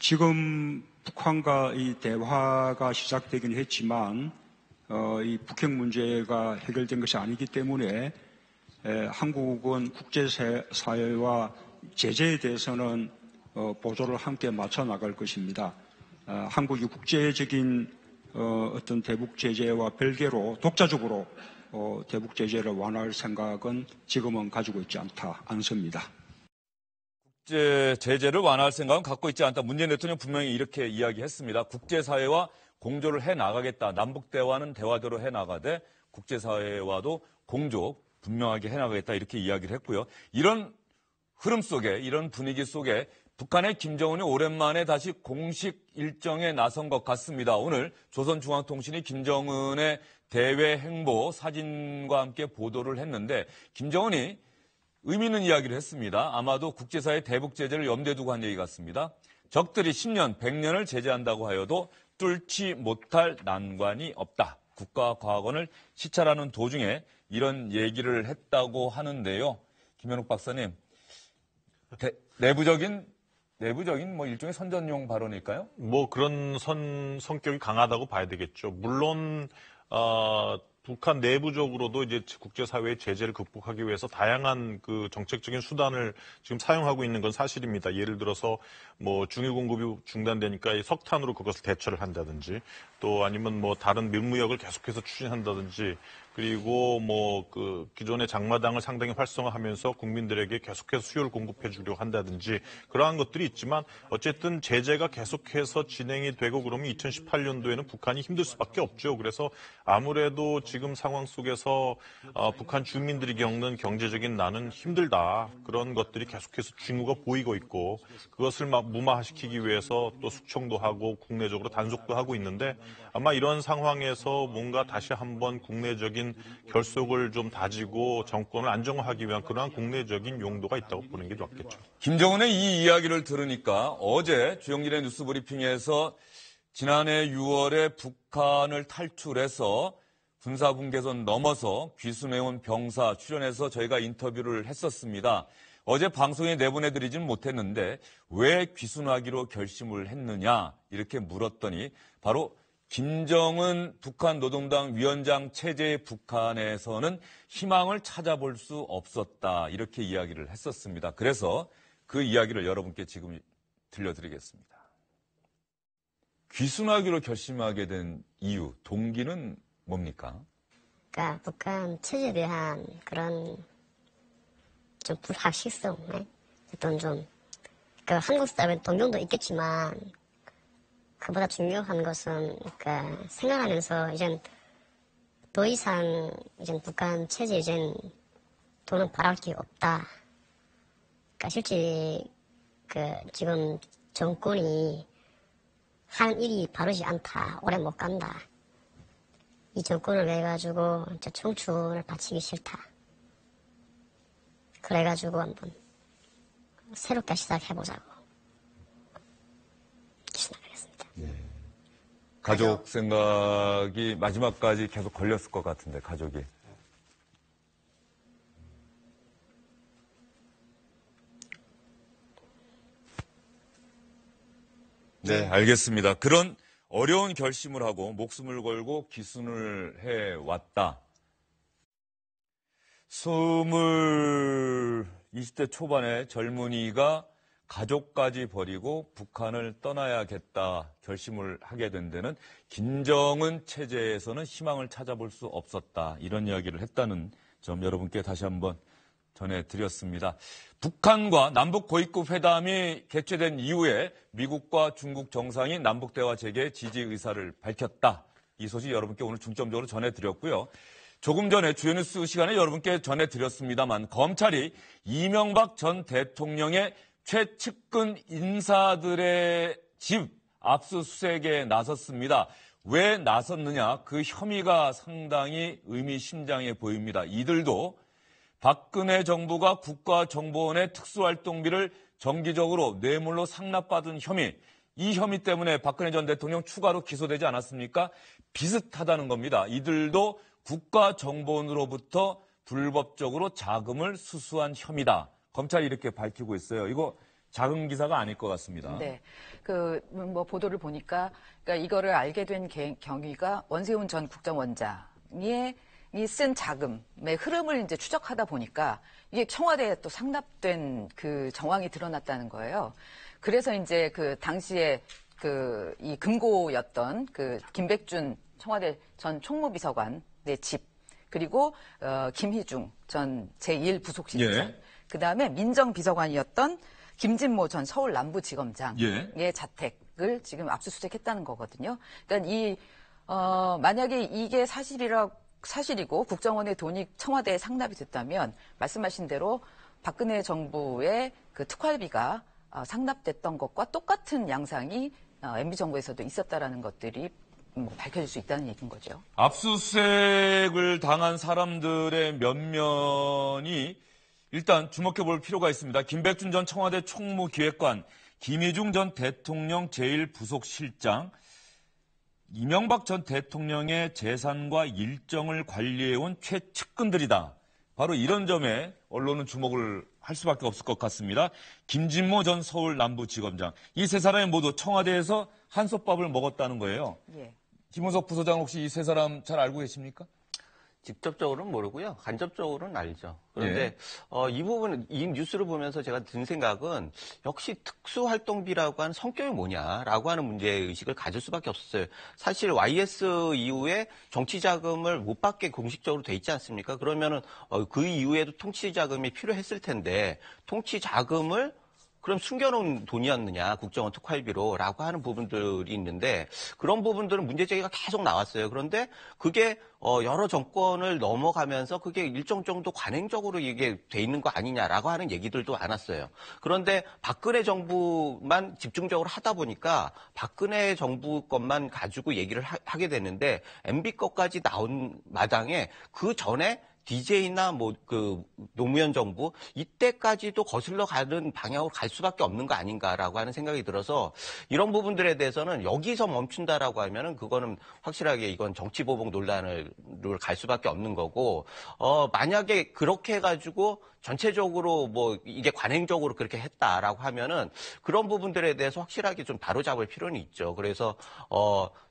지금 북한과 이 대화가 시작되긴 했지만 이 북핵 문제가 해결된 것이 아니기 때문에 한국은 국제사회와 제재에 대해서는 보조를 함께 맞춰 나갈 것입니다. 한국이 국제적인 어떤 대북 제재와 별개로 독자적으로 대북 제재를 완화할 생각은 지금은 가지고 있지 않습니다. 국제 제재를 완화할 생각은 갖고 있지 않다. 문재인 대통령 분명히 이렇게 이야기했습니다. 국제사회와 공조를 해나가겠다. 남북대화는 대화대로 해나가되 국제사회와도 공조 분명하게 해나가겠다. 이렇게 이야기를 했고요. 이런 흐름 속에 이런 분위기 속에 북한의 김정은이 오랜만에 다시 공식 일정에 나선 것 같습니다. 오늘 조선중앙통신이 김정은의 대외 행보 사진과 함께 보도를 했는데 김정은이 의미 있는 이야기를 했습니다. 아마도 국제사회 대북 제재를 염두에 두고 한 얘기 같습니다. 적들이 10년, 100년을 제재한다고 하여도 뚫지 못할 난관이 없다. 국가과학원을 시찰하는 도중에 이런 얘기를 했다고 하는데요. 김현욱 박사님, 내부적인 뭐 일종의 선전용 발언일까요? 뭐 그런 성격이 강하다고 봐야 되겠죠. 물론 북한 내부적으로도 이제 국제사회의 제재를 극복하기 위해서 다양한 그 정책적인 수단을 지금 사용하고 있는 건 사실입니다. 예를 들어서 뭐 중유 공급이 중단되니까 이 석탄으로 그것을 대처를 한다든지 또 아니면 뭐 다른 밀무역을 계속해서 추진한다든지 그리고 뭐 그 기존의 장마당을 상당히 활성화하면서 국민들에게 계속해서 수요를 공급해 주려고 한다든지 그러한 것들이 있지만 어쨌든 제재가 계속해서 진행이 되고 그러면 2018년도에는 북한이 힘들 수밖에 없죠. 그래서 아무래도 지금 상황 속에서 북한 주민들이 겪는 경제적인 난은 힘들다. 그런 것들이 계속해서 징후가 보이고 있고 그것을 무마시키기 위해서 또 숙청도 하고 국내적으로 단속도 하고 있는데 아마 이런 상황에서 뭔가 다시 한번 국내적인 결속을 좀 다지고 정권을 안정화하기 위한 그러한 국내적인 용도가 있다고 보는 게 맞겠죠. 김정은의 이 이야기를 들으니까 어제 주영진의 뉴스 브리핑에서 지난해 6월에 북한을 탈출해서 군사분계선 넘어서 귀순해온 병사 출연해서 저희가 인터뷰를 했었습니다. 어제 방송에 내보내드리진 못했는데 왜 귀순하기로 결심을 했느냐 이렇게 물었더니 바로 김정은 북한 노동당 위원장 체제의 북한에서는 희망을 찾아볼 수 없었다 이렇게 이야기를 했었습니다. 그래서 그 이야기를 여러분께 지금 들려드리겠습니다. 귀순하기로 결심하게 된 이유, 동기는 뭡니까? 그러니까 북한 체제에 대한 그런 좀 불합식성, 어떤 좀 그 한국 사람의 동경도 있겠지만 그보다 중요한 것은 그 생활하면서 이젠 더 이상 이젠 북한 체제 이젠 돈은 바랄 게 없다. 그러니까 실제 그 지금 정권이 하는 일이 바르지 않다. 오래 못 간다. 이 정권을 해가지고 진짜 청춘을 바치기 싫다. 그래가지고 한번 새롭게 시작해보자고 시작하겠습니다. 가족 생각이 마지막까지 계속 걸렸을 것 같은데, 가족이. 네, 알겠습니다. 그런 어려운 결심을 하고 목숨을 걸고 귀순을 해왔다. 20대 초반의 젊은이가 가족까지 버리고 북한을 떠나야겠다 결심을 하게 된 데는 김정은 체제에서는 희망을 찾아볼 수 없었다. 이런 이야기를 했다는 점 여러분께 다시 한번 전해드렸습니다. 북한과 남북 고위급 회담이 개최된 이후에 미국과 중국 정상이 남북대화 재개에 지지 의사를 밝혔다. 이 소식 여러분께 오늘 중점적으로 전해드렸고요. 조금 전에 주요 뉴스 시간에 여러분께 전해드렸습니다만 검찰이 이명박 전 대통령의 최측근 인사들의 집 압수수색에 나섰습니다. 왜 나섰느냐? 그 혐의가 상당히 의미심장해 보입니다. 이들도 박근혜 정부가 국가정보원의 특수활동비를 정기적으로 뇌물로 상납받은 혐의, 이 혐의 때문에 박근혜 전 대통령 추가로 기소되지 않았습니까? 비슷하다는 겁니다. 이들도 국가정보원으로부터 불법적으로 자금을 수수한 혐의다. 검찰이 이렇게 밝히고 있어요. 이거 작은 기사가 아닐 것 같습니다. 네. 보도를 보니까, 그러니까 이거를 알게 된 경위가 원세훈 전 국정원장이 쓴 자금의 흐름을 이제 추적하다 보니까 이게 청와대에 또 상납된 그 정황이 드러났다는 거예요. 그래서 이제 그 당시에 이 금고였던 그 김백준 청와대 전 총무비서관의 집, 그리고 김희중 전 제1부속실장, 그다음에 민정비서관이었던 김진모 전 서울 남부지검장의 자택을 지금 압수수색했다는 거거든요. 그러니까 만약에 이게 사실이고 국정원의 돈이 청와대에 상납이 됐다면 말씀하신 대로 박근혜 정부의 그 특활비가 상납됐던 것과 똑같은 양상이 MB 정부에서도 있었다라는 것들이 밝혀질 수 있다는 얘기인 거죠. 압수수색을 당한 사람들의 면면이 일단 주목해 볼 필요가 있습니다. 김백준 전 청와대 총무기획관, 김희중 전 대통령 제1부속실장, 이명박 전 대통령의 재산과 일정을 관리해온 최측근들이다. 바로 이런 점에 언론은 주목을 할 수밖에 없을 것 같습니다. 김진모 전 서울 남부지검장. 이 세 사람이 모두 청와대에서 한솥밥을 먹었다는 거예요. 예. 김은석 부소장 혹시 이 세 사람 잘 알고 계십니까? 직접적으로는 모르고요. 간접적으로는 알죠. 그런데 이 부분, 이 뉴스를 보면서 제가 든 생각은 역시 특수활동비라고 하는 성격이 뭐냐라고 하는 문제의식을 가질 수밖에 없었어요. 사실 YS 이후에 정치자금을 못 받게 공식적으로 돼 있지 않습니까? 그러면은 그 이후에도 통치자금이 필요했을 텐데 통치자금을 그럼 숨겨놓은 돈이었느냐, 국정원 특활비로라고 하는 부분들이 있는데 그런 부분들은 문제제기가 계속 나왔어요. 그런데 그게 여러 정권을 넘어가면서 그게 일정 정도 관행적으로 이게 돼 있는 거 아니냐라고 하는 얘기들도 많았어요. 그런데 박근혜 정부만 집중적으로 하다 보니까 박근혜 정부 것만 가지고 얘기를 하게 됐는데 MB 것까지 나온 마당에 그 전에 DJ나 노무현 정부 이때까지도 거슬러 가는 방향으로 갈 수밖에 없는 거 아닌가라고 하는 생각이 들어서 이런 부분들에 대해서는 여기서 멈춘다라고 하면은 그거는 확실하게 이건 정치보복 논란을 갈 수밖에 없는 거고 만약에 그렇게 해가지고 전체적으로 이게 관행적으로 그렇게 했다라고 하면은 그런 부분들에 대해서 확실하게 좀 바로잡을 필요는 있죠. 그래서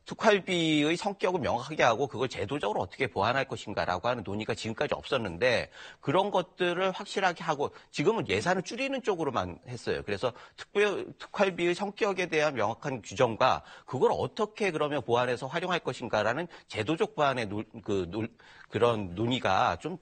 특활비의 성격을 명확하게 하고 그걸 제도적으로 어떻게 보완할 것인가라고 하는 논의가 지금까지 없었는데 그런 것들을 확실하게 하고 지금은 예산을 줄이는 쪽으로만 했어요. 그래서 특활비의 성격에 대한 명확한 규정과 그걸 어떻게 그러면 보완해서 활용할 것인가라는 제도적 보완의 그런 논의가 좀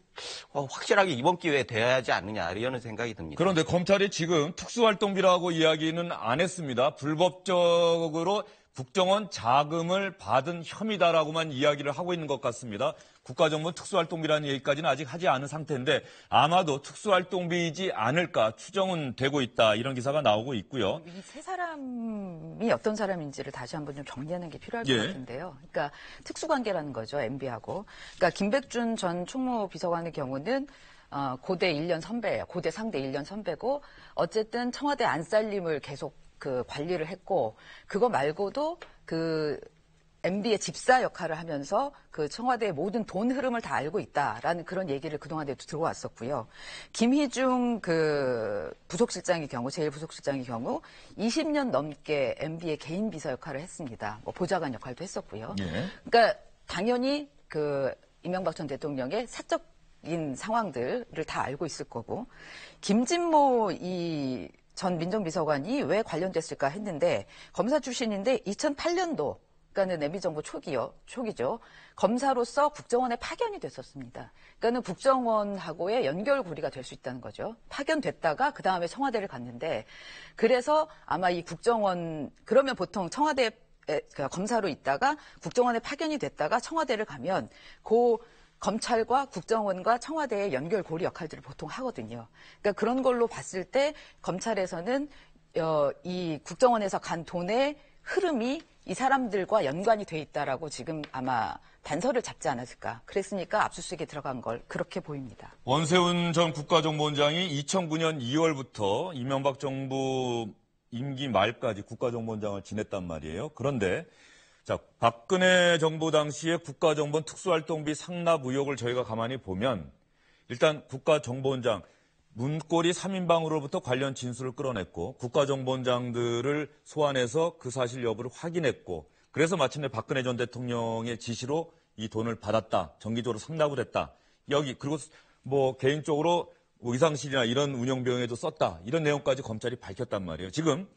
확실하게 이번 기회에 돼야 하지 않느냐 이런 생각이 듭니다. 그런데 검찰이 지금 특수활동비라고 이야기는 안 했습니다. 불법적으로 국정원 자금을 받은 혐의다라고만 이야기를 하고 있는 것 같습니다. 국가정보 특수활동비라는 얘기까지는 아직 하지 않은 상태인데 아마도 특수활동비이지 않을까 추정은 되고 있다. 이런 기사가 나오고 있고요. 이 세 사람이 어떤 사람인지를 다시 한번 좀 정리하는 게 필요할 것 같은데요. 그러니까 특수관계라는 거죠. MB하고. 그러니까 김백준 전 총무비서관의 경우는 고대 1년 선배예요. 고대 상대 1년 선배고 어쨌든 청와대 안살림을 계속 관리를 했고 그거 말고도 MB의 집사 역할을 하면서 청와대의 모든 돈 흐름을 다 알고 있다라는 그런 얘기를 그동안에 들어왔었고요. 김희중 부속실장의 경우, 제1부속실장의 경우 20년 넘게 MB의 개인 비서 역할을 했습니다. 보좌관 역할도 했었고요. 그러니까 당연히 이명박 전 대통령의 사적인 상황들을 다 알고 있을 거고 김진모 전 민정비서관이 왜 관련됐을까 했는데 검사 출신인데 2008년도 그러니까는 MB정부 초기죠. 검사로서 국정원에 파견이 됐었습니다. 그러니까는 국정원하고의 연결고리가 될 수 있다는 거죠. 파견됐다가 그 다음에 청와대를 갔는데 그래서 아마 이 국정원 그러면 보통 청와대 검사로 있다가 국정원에 파견이 됐다가 청와대를 가면 검찰과 국정원과 청와대의 연결고리 역할들을 보통 하거든요. 그러니까 그런 걸로 봤을 때 검찰에서는 이 국정원에서 간 돈의 흐름이 이 사람들과 연관이 돼 있다라고 지금 아마 단서를 잡지 않았을까. 그랬으니까 압수수색에 들어간 걸 그렇게 보입니다. 원세훈 전 국가정보원장이 2009년 2월부터 이명박 정부 임기 말까지 국가정보원장을 지냈단 말이에요. 그런데 박근혜 정부 당시에 국가정보원 특수활동비 상납 의혹을 저희가 가만히 보면 일단 국가정보원장 문고리 3인방으로부터 관련 진술을 끌어냈고 국가정보원장들을 소환해서 그 사실 여부를 확인했고 그래서 마침내 박근혜 전 대통령의 지시로 이 돈을 받았다. 정기적으로 상납을 했다. 그리고 개인적으로 의상실이나 이런 운영비용에도 썼다. 이런 내용까지 검찰이 밝혔단 말이에요. 지금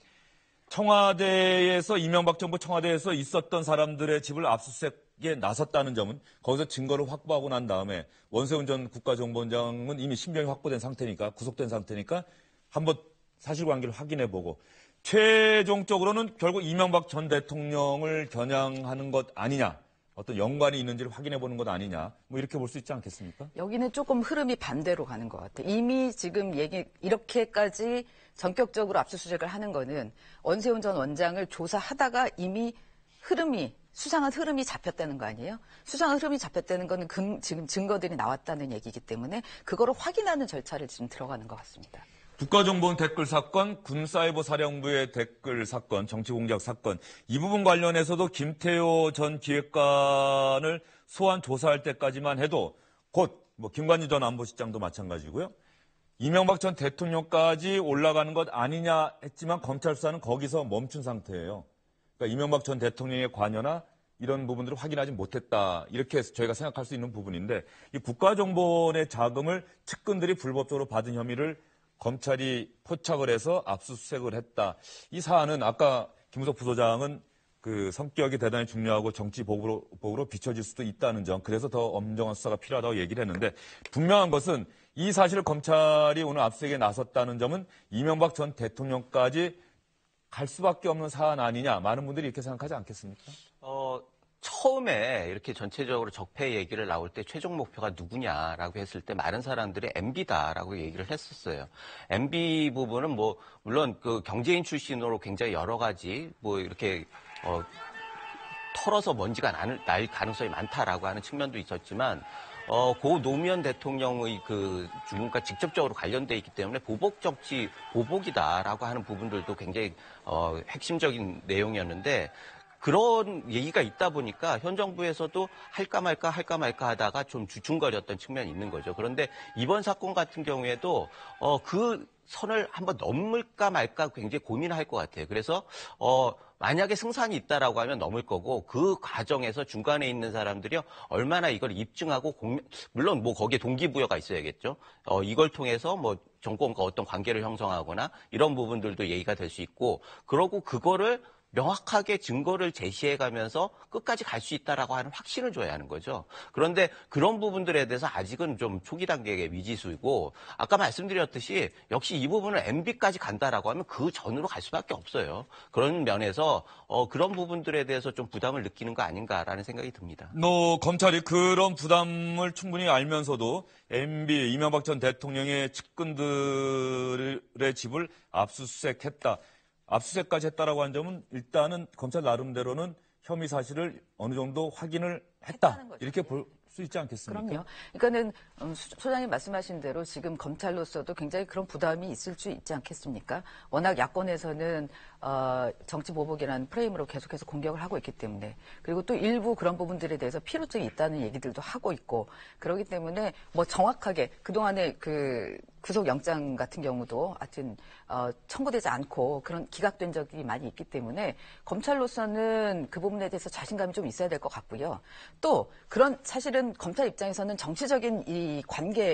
청와대에서 이명박 정부 청와대에서 있었던 사람들의 집을 압수수색에 나섰다는 점은 거기서 증거를 확보하고 난 다음에 원세훈 전 국가정보원장은 이미 신병이 확보된 상태니까 구속된 상태니까 한번 사실관계를 확인해보고 최종적으로는 결국 이명박 전 대통령을 겨냥하는 것 아니냐. 어떤 연관이 있는지를 확인해보는 것 아니냐. 이렇게 볼 수 있지 않겠습니까? 여기는 조금 흐름이 반대로 가는 것 같아요. 이미 지금 이렇게까지 전격적으로 압수수색을 하는 거는 원세훈 전 원장을 조사하다가 이미 수상한 흐름이 잡혔다는 거 아니에요? 수상한 흐름이 잡혔다는 거는 지금 증거들이 나왔다는 얘기이기 때문에 그거를 확인하는 절차를 지금 들어가는 것 같습니다. 국가정보원 댓글 사건, 군사이버사령부의 댓글 사건, 정치공작 사건, 이 부분 관련해서도 김태효 전 기획관을 소환 조사할 때까지만 해도 곧 김관희 전 안보실장도 마찬가지고요. 이명박 전 대통령까지 올라가는 것 아니냐 했지만 검찰 수사는 거기서 멈춘 상태예요. 그러니까 이명박 전 대통령의 관여나 이런 부분들을 확인하지 못했다. 이렇게 해서 저희가 생각할 수 있는 부분인데 이 국가정보원의 자금을 측근들이 불법적으로 받은 혐의를 검찰이 포착을 해서 압수수색을 했다. 이 사안은 아까 김우석 부소장은 그 성격이 대단히 중요하고 정치 보복으로 비춰질 수도 있다는 점, 그래서 더 엄정한 수사가 필요하다고 얘기를 했는데 분명한 것은 이 사실을 검찰이 오늘 압수수색에 나섰다는 점은 이명박 전 대통령까지 갈 수밖에 없는 사안 아니냐, 많은 분들이 이렇게 생각하지 않겠습니까? 처음에 이렇게 전체적으로 적폐 얘기를 나올 때 최종 목표가 누구냐라고 했을 때 많은 사람들이 MB다라고 얘기를 했었어요. MB 부분은 물론 그 경제인 출신으로 굉장히 여러 가지 이렇게 털어서 먼지가 날 가능성이 많다라고 하는 측면도 있었지만 고 노무현 대통령의 그 죽음과 직접적으로 관련돼 있기 때문에 보복 정치, 보복이다라고 하는 부분들도 굉장히 핵심적인 내용이었는데 그런 얘기가 있다 보니까 현 정부에서도 할까 말까 하다가 좀 주춤거렸던 측면이 있는 거죠. 그런데 이번 사건 같은 경우에도 그 선을 한번 넘을까 말까 굉장히 고민할 것 같아요. 그래서 만약에 승산이 있다라고 하면 넘을 거고 그 과정에서 중간에 있는 사람들이 얼마나 이걸 입증하고 물론 거기에 동기부여가 있어야겠죠. 이걸 통해서 정권과 어떤 관계를 형성하거나 이런 부분들도 얘기가 될 수 있고 그러고 그거를 명확하게 증거를 제시해가면서 끝까지 갈 수 있다라고 하는 확신을 줘야 하는 거죠. 그런데 그런 부분들에 대해서 아직은 좀 초기 단계의 미지수이고 아까 말씀드렸듯이 역시 이 부분을 MB까지 간다라고 하면 그 전으로 갈 수밖에 없어요. 그런 면에서 그런 부분들에 대해서 좀 부담을 느끼는 거 아닌가라는 생각이 듭니다. 검찰이 그런 부담을 충분히 알면서도 MB, 이명박 전 대통령의 측근들의 집을 압수수색했다. 압수수색까지 했다라고 한 점은 일단은 검찰 나름대로는 혐의 사실을 어느 정도 확인을 했다. 이렇게 볼 수 있지 않겠습니까? 그럼요. 그러니까는 소장님 말씀하신 대로 지금 검찰로서도 굉장히 그런 부담이 있을 수 있지 않겠습니까? 워낙 야권에서는 정치 보복이라는 프레임으로 계속해서 공격을 하고 있기 때문에 그리고 또 일부 그런 부분들에 대해서 피로증이 있다는 얘기들도 하고 있고 그렇기 때문에 정확하게 그동안의 그 구속영장 같은 경우도 하여튼 청구되지 않고 그런 기각된 적이 많이 있기 때문에 검찰로서는 그 부분에 대해서 자신감이 좀 있어야 될 것 같고요. 또 그런 사실은 검찰 입장에서는 정치적인 이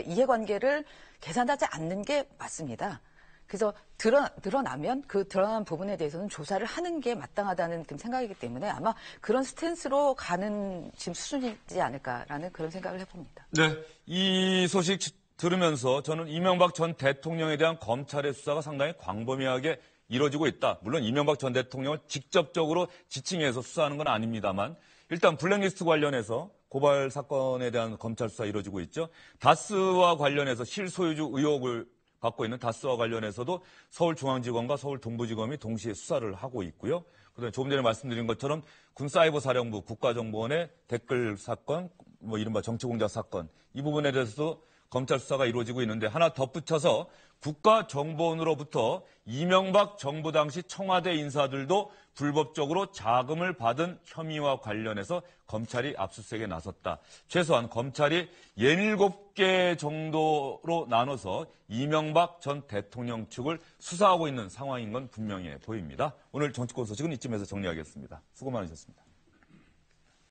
이해관계를 계산하지 않는 게 맞습니다. 그래서 드러나면 그 드러난 부분에 대해서는 조사를 하는 게 마땅하다는 생각이기 때문에 아마 그런 스탠스로 가는 지금 수준이지 않을까라는 그런 생각을 해봅니다. 네, 이 소식 들으면서 저는 이명박 전 대통령에 대한 검찰의 수사가 상당히 광범위하게 이루어지고 있다. 물론 이명박 전 대통령을 직접적으로 지칭해서 수사하는 건 아닙니다만 일단 블랙리스트 관련해서 고발 사건에 대한 검찰 수사 이루어지고 있죠. 다스와 관련해서 실소유주 의혹을 갖고 있는 다스와 관련해서도 서울중앙지검과 서울동부지검이 동시에 수사를 하고 있고요. 그다음에 조금 전에 말씀드린 것처럼 군사이버사령부, 국가정보원의 댓글 사건, 이른바 정치공작 사건 이 부분에 대해서도 검찰 수사가 이루어지고 있는데 하나 덧붙여서 국가정보원으로부터 이명박 정부 당시 청와대 인사들도 불법적으로 자금을 받은 혐의와 관련해서 검찰이 압수수색에 나섰다. 최소한 검찰이 17개 정도로 나눠서 이명박 전 대통령 측을 수사하고 있는 상황인 건 분명해 보입니다. 오늘 정치권 소식은 이쯤에서 정리하겠습니다. 수고 많으셨습니다.